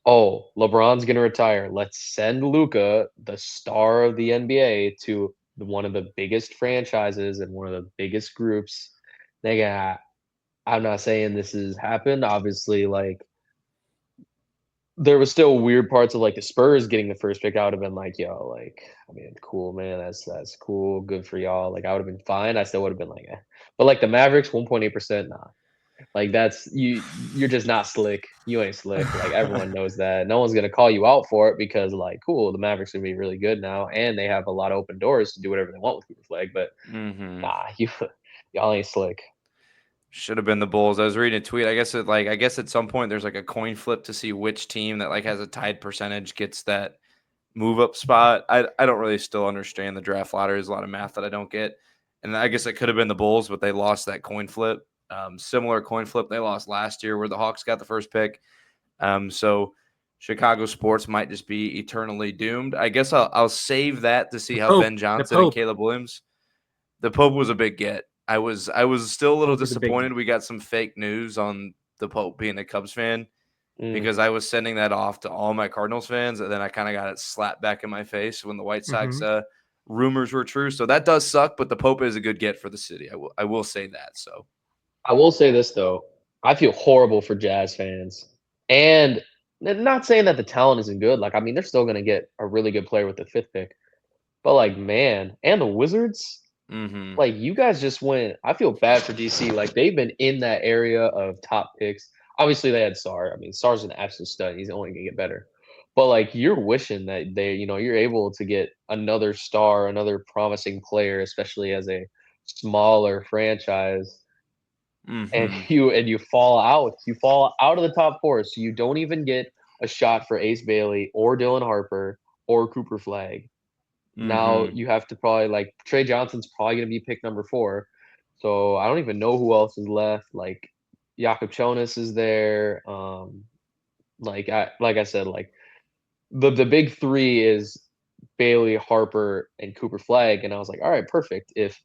Oh, LeBron's gonna retire. Let's send Luka, the star of the NBA, to one of the biggest franchises and one of the biggest groups. I'm not saying this has happened. Obviously, there was still weird parts of the Spurs getting the first pick. I would have been like, yo, I mean, cool, man. That's cool. Good for y'all. I would have been fine. I still would have been like, eh. But the Mavericks, 1.8%, nah. That's you're just not slick. You ain't slick. Everyone knows that. No one's gonna call you out for it because cool, the Mavericks are gonna be really good now, and they have a lot of open doors to do whatever they want with Cooper Flag. But nah, y'all ain't slick. Should have been the Bulls. I was reading a tweet. I guess at some point there's a coin flip to see which team that has a tied percentage gets that move up spot. I don't really still understand the draft lottery. There's a lot of math that I don't get. And I guess it could have been the Bulls, but they lost that coin flip. Similar coin flip they lost last year where the Hawks got the first pick. So Chicago sports might just be eternally doomed. I guess I'll save that to see how Ben Johnson and Caleb Williams. The Pope was a big get. I was still a little disappointed we got some fake news on the Pope being a Cubs fan because I was sending that off to all my Cardinals fans, and then I kind of got it slapped back in my face when the White Sox rumors were true. So that does suck, but the Pope is a good get for the city. I will say that. So I will say this though, I feel horrible for Jazz fans, and not saying that the talent isn't good. I mean, they're still going to get a really good player with the 5th pick, but man, and the Wizards. You guys just went. I feel bad for DC. They've been in that area of top picks. obviously they had Sarr. I mean, Sarr's an absolute stud. He's only gonna get better. But like you're wishing that you're able to get another star, another promising player, especially as a smaller franchise, and Mm-hmm. you fall out. You fall out of the top four, so you don't even get a shot for Ace Bailey or Dylan Harper or Cooper Flag. Now Mm-hmm. you have to probably like Trey Johnson's probably gonna be pick number 4. So I don't even know who else is left. Like Jakob Jonas is there. Like I said, like the big three is Bailey, Harper, and Cooper Flag, and I was like, all right, perfect. If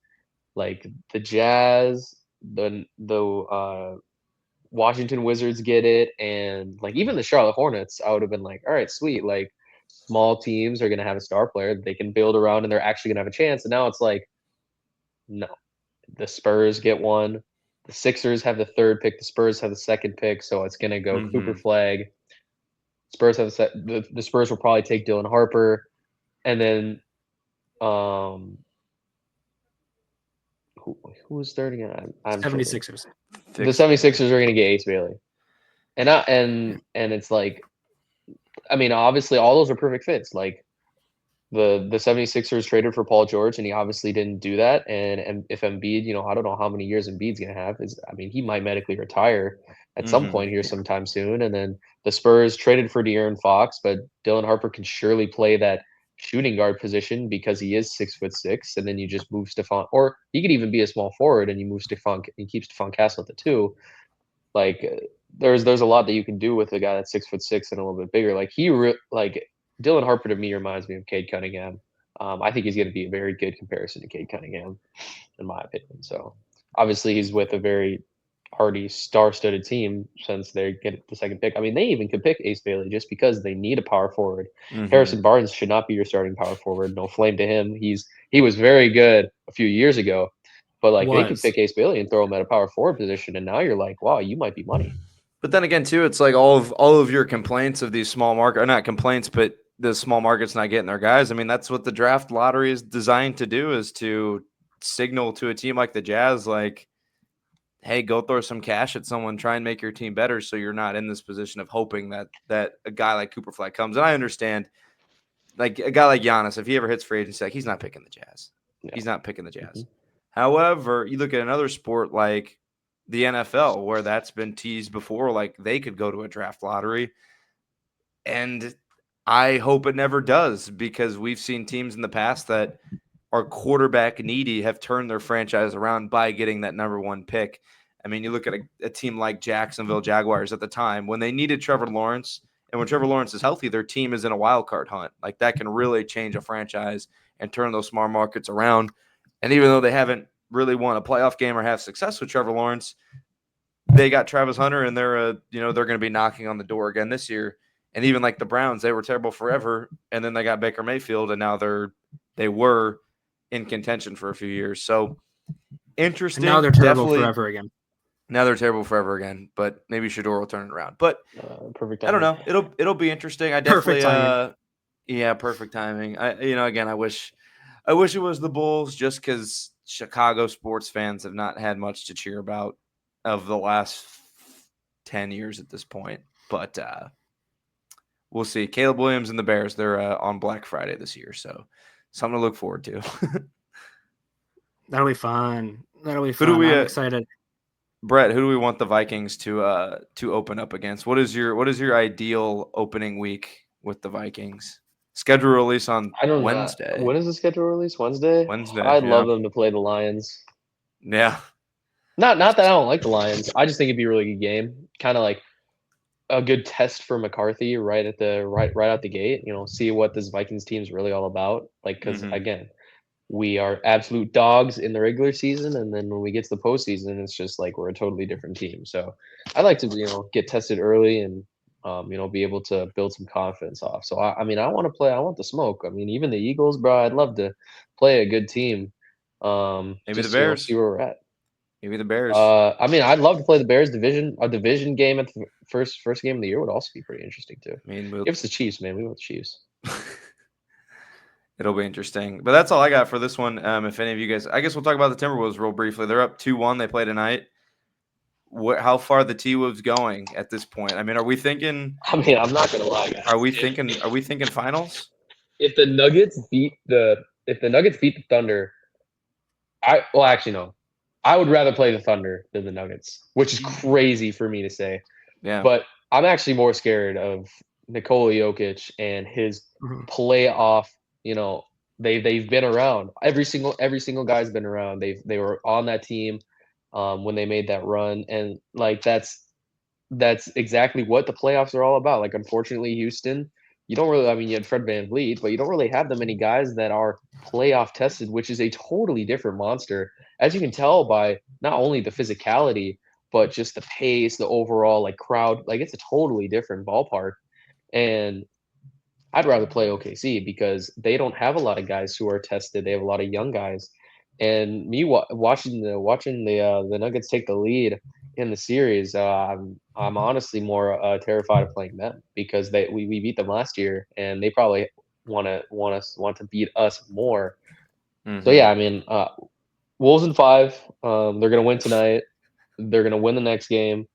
like the Jazz, the Washington Wizards get it, and like even the Charlotte Hornets, I would have been like, all right, sweet. Like small teams are gonna have a star player that they can build around, and they're actually gonna have a chance. And now it's like, no, the Spurs get one. The Sixers have the third pick. The Spurs have the second pick, so it's gonna go Cooper Mm-hmm. Flag. Spurs have the Spurs will probably take Dylan Harper, and then who's third again? I'm tripping. 76ers. The 76ers are gonna get Ace Bailey, and it's like, I mean, obviously all those are perfect fits. Like the 76ers traded for Paul George, and he obviously didn't do that. And if Embiid, I don't know how many years Embiid's gonna have. I mean, he might medically retire at some Mm-hmm. point here sometime soon. And then the Spurs traded for De'Aaron Fox, but Dylan Harper can surely play that shooting guard position because he is 6'6", and then you just move Stephon, or he could even be a small forward, and you move Stephon and keep Stephon Castle at the 2. Like there's a lot that you can do with a guy that's 6'6" and a little bit bigger. Like like Dylan Harper to me reminds me of Cade Cunningham. I think he's going to be a very good comparison to Cade Cunningham, in my opinion. So obviously he's with a very hardy, star-studded team since they get the second pick. I mean, they even could pick Ace Bailey just because they need a power forward. Mm-hmm. Harrison Barnes should not be your starting power forward. No flame to him. He was very good a few years ago, but like they could pick Ace Bailey and throw him at a power forward position, and now you're like, wow, you might be money. But then again, too, it's like all of your complaints of these small market, or not complaints, but the small markets not getting their guys. I mean, that's what the draft lottery is designed to do, is to signal to a team like the Jazz, like, hey, go throw some cash at someone, try and make your team better, so you're not in this position of hoping that a guy like Cooper Flag comes. And I understand, like a guy like Giannis, if he ever hits free agency, like he's not picking the Jazz. Yeah. He's not picking the Jazz. Mm-hmm. However, you look at another sport like the NFL, where that's been teased before, like they could go to a draft lottery. And I hope it never does, because we've seen teams in the past that are quarterback needy have turned their franchise around by getting that number 1 pick. I mean, you look at a team like Jacksonville Jaguars at the time when they needed Trevor Lawrence, and when Trevor Lawrence is healthy, their team is in a wild card hunt. Like that can really change a franchise and turn those small markets around. And even though they haven't really won a playoff game or have success with Trevor Lawrence, they got Travis Hunter, and they're going to be knocking on the door again this year. And even like the Browns, they were terrible forever, and then they got Baker Mayfield, and now they were in contention for a few years. So interesting. And now they're terrible forever again. Now they're terrible forever again, but maybe Shador will turn it around. But perfect I timing. don't know. It'll be interesting. I definitely Perfect timing. Yeah, perfect timing. Again, I wish it was the Bulls, just because Chicago sports fans have not had much to cheer about of the last 10 years at this point. But we'll see. Caleb Williams and the Bears, they're on Black Friday this year, so something to look forward to. That'll be fun. I'm excited. Brett, who do we want the Vikings to open up against? What is your ideal opening week with the Vikings? Schedule release on Wednesday. When is the schedule release? Wednesday? Wednesday. I'd love them to play the Lions. Yeah. Not that I don't like the Lions. I just think it'd be a really good game. Kind of like a good test for McCarthy right out the gate. See what this Vikings team is really all about. Like, because again, we are absolute dogs in the regular season, and then when we get to the postseason, it's just like we're a totally different team. So I like to get tested early and be able to build some confidence off. So I want to play. I want the smoke. I mean, even the Eagles, bro. I'd love to play a good team. Maybe just, the Bears. See where we're at. Maybe the Bears. I'd love to play the Bears a division game at the first game of the year would also be pretty interesting too. I mean, give us the Chiefs, man. We want the Chiefs. It'll be interesting. But that's all I got for this one. If any of you guys, I guess we'll talk about the Timberwolves real briefly. They're up 2-1. They play tonight. how far the T-Wolves going at this point? I mean, are we thinking? I mean, I'm not gonna lie, guys. Are we thinking finals? If the Nuggets beat the Thunder, actually no. I would rather play the Thunder than the Nuggets, which is crazy for me to say. Yeah. But I'm actually more scared of Nikola Jokic and his playoff. You know, they've been around. Every single guy's been around. They were on that team when they made that run, and like that's exactly what the playoffs are all about. Like, unfortunately, Houston, you don't really. I mean, you had Fred VanVleet, but you don't really have that many guys that are playoff tested, which is a totally different monster, as you can tell by not only the physicality, but just the pace, the overall like crowd. Like, it's a totally different ballpark, and I'd rather play OKC because they don't have a lot of guys who are tested. They have a lot of young guys, and me watching the Nuggets take the lead in the series, I'm honestly more terrified of playing them because we beat them last year, and they probably want to beat us more. So yeah, I mean, Wolves in 5. They're gonna win tonight. They're gonna win the next game,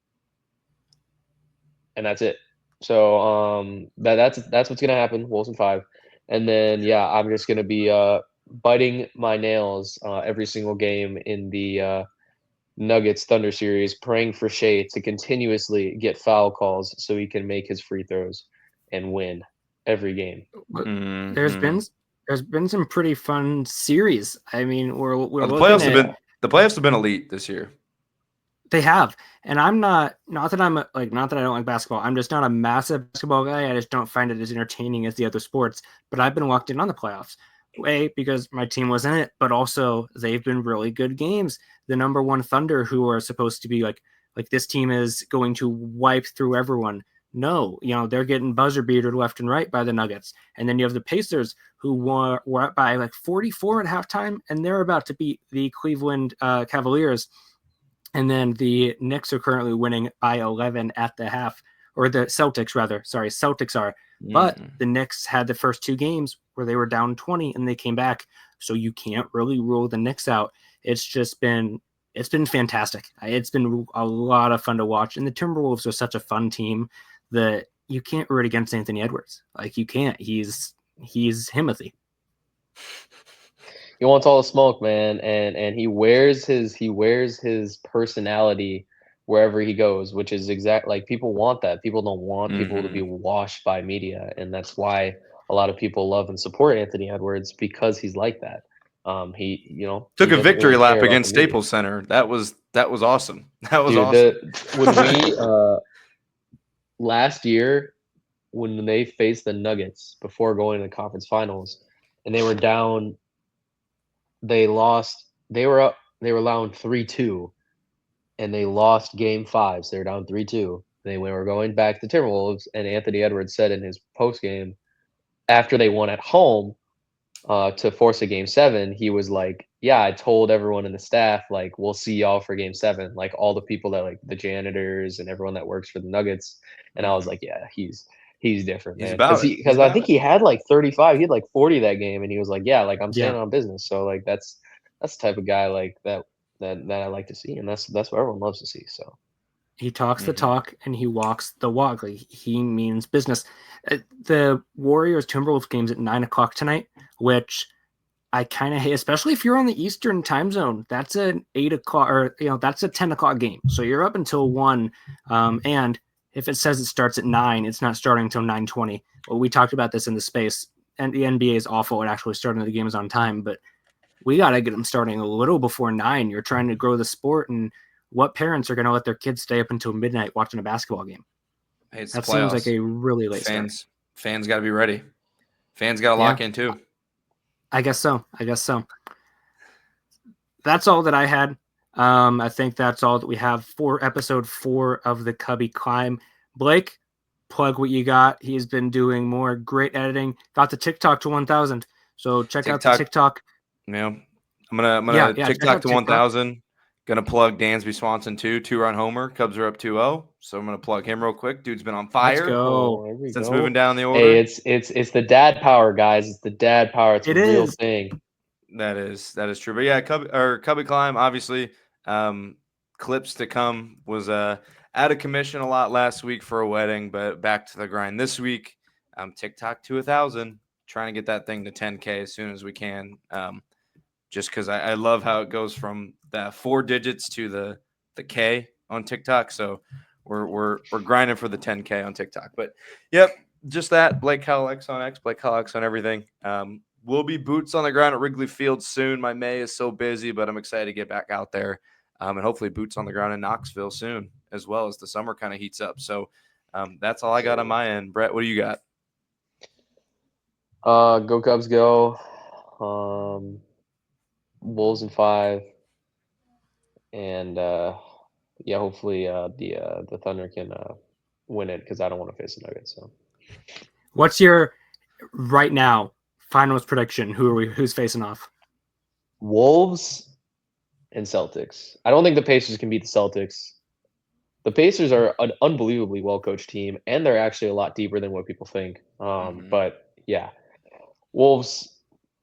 and that's it. So that's what's gonna happen. Wolves in 5, and then yeah, I'm just gonna be biting my nails every single game in the Nuggets Thunder series, praying for Shea to continuously get foul calls so he can make his free throws and win every game. There's been some pretty fun series. I mean, we're the looking playoffs the playoffs have been elite this year. They have, and I'm not that I'm not that I don't like basketball. I'm just not a massive basketball guy. I just don't find it as entertaining as the other sports. But I've been locked in on the playoffs, because my team was in it, but also they've been really good games. The number one Thunder, who are supposed to be like this team is going to wipe through everyone. No, they're getting buzzer beater left and right by the Nuggets, and then you have the Pacers, who were up by like 44 at halftime, and they're about to beat the Cleveland Cavaliers. And then the Knicks are currently winning by 11 at the half, or the Celtics rather. Sorry, Celtics are. But the Knicks had the first 2 games where they were down 20 and they came back. So you can't really rule the Knicks out. It's been fantastic. It's been a lot of fun to watch. And the Timberwolves are such a fun team that you can't root against Anthony Edwards. Like, you can't. He's Himothy. He wants all the smoke, man, and he wears his personality wherever he goes, which is like people want that. People don't want people to be washed by media, and that's why a lot of people love and support Anthony Edwards, because he's like that. He took he a victory really lap against Staples Center. That was awesome. That was awesome. When we last year, when they faced the Nuggets before going to the conference finals, and they were down. They lost. They were up. They were down 3-2, and they lost Game 5. So they were down 3-2. They were going back to Timberwolves, and Anthony Edwards said in his post game after they won at home to force a Game 7, he was like, "Yeah, I told everyone in the staff, like, we'll see y'all for Game 7. Like, all the people that, like, the janitors and everyone that works for the Nuggets." And I was like, "Yeah, he's different, man." Because I think he had like 35, he had like 40 that game, and he was like, "Yeah, like, I'm standing on business." So like that's the type of guy like that I like to see, and that's what everyone loves to see. So he talks the talk and he walks the walk. Like, he means business. The Warriors Timberwolves game's at 9:00 tonight, which I kind of hate, especially if you're on the Eastern time zone. That's an 8:00, or that's a 10:00 game. So you're up until 1, and if it says it starts at 9, it's not starting until 9:20. Well, we talked about this in the space, and the NBA is awful at actually starting the games on time, but we got to get them starting a little before 9. You're trying to grow the sport, and what parents are going to let their kids stay up until midnight watching a basketball game? That seems like a really late start. Fans got to be ready. Fans got to lock in too. I guess so. That's all that I had. I think that's all that we have for episode 4 of the Cubbie Climb. Blake, plug what you got. He's been doing more great editing. Got the TikTok to 1,000. So check out the TikTok. Yeah, I'm gonna TikTok to 1,000. Gonna plug Dansby Swanson too. 2-run homer. Cubs are up 2-0. So I'm gonna plug him real quick. Dude's been on fire. Let's go. Since moving down the order. Hey, it's the dad power, guys. It's the dad power. It's a real thing. That is true. But yeah, Cubbie Climb, obviously. clips to come. Was out of commission a lot last week for a wedding, but back to the grind this week. TikTok to 1,000, trying to get that thing to 10K as soon as we can. Just because I love how it goes from the 4 digits to the K on TikTok. So we're grinding for the 10K on TikTok. But yep, just that. Blake Howell X on X, Blake Howell X on everything. We'll be boots on the ground at Wrigley Field soon. My May is so busy, but I'm excited to get back out there. And hopefully boots on the ground in Knoxville soon, as well as the summer kind of heats up. So that's all I got on my end. Brett, what do you got? Go Cubs, go. Wolves in 5, and hopefully the Thunder can win it because I don't want to face the Nuggets. So, what's your right now finals prediction? Who's facing off? Wolves and Celtics. I don't think the Pacers can beat the Celtics. The Pacers are an unbelievably well-coached team, and they're actually a lot deeper than what people think. But yeah, Wolves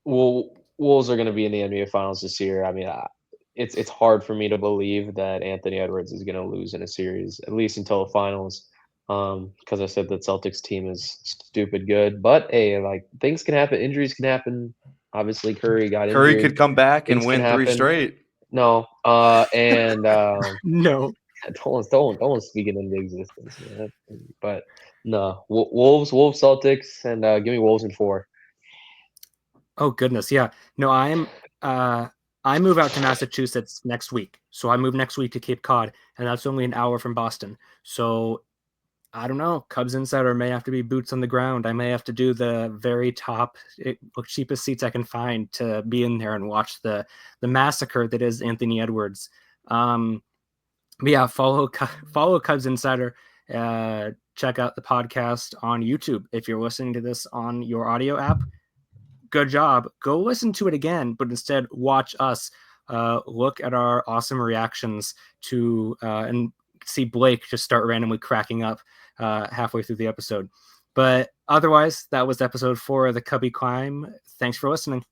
are going to be in the NBA Finals this year. I mean, it's hard for me to believe that Anthony Edwards is going to lose in a series, at least until the finals, because I said that Celtics team is stupid good. But hey, like, things can happen, injuries can happen. Obviously, Curry got injured. Curry could come back Things and win 3 straight. No, and No. don't speak it into existence, man. But no, Wolves, Celtics, and give me Wolves in 4. Oh goodness, yeah. No, I move out to Massachusetts next week. So I move next week to Cape Cod, and that's only an hour from Boston. So I don't know. Cubs Insider may have to be boots on the ground. I may have to do the very top, cheapest seats I can find to be in there and watch the massacre that is Anthony Edwards. But yeah, follow Cubs Insider. Check out the podcast on YouTube. If you're listening to this on your audio app, good job. Go listen to it again, but instead watch us look at our awesome reactions to and see Blake just start randomly cracking up halfway through the episode. But otherwise, that was episode 4 of the Cubbie Climb. Thanks for listening.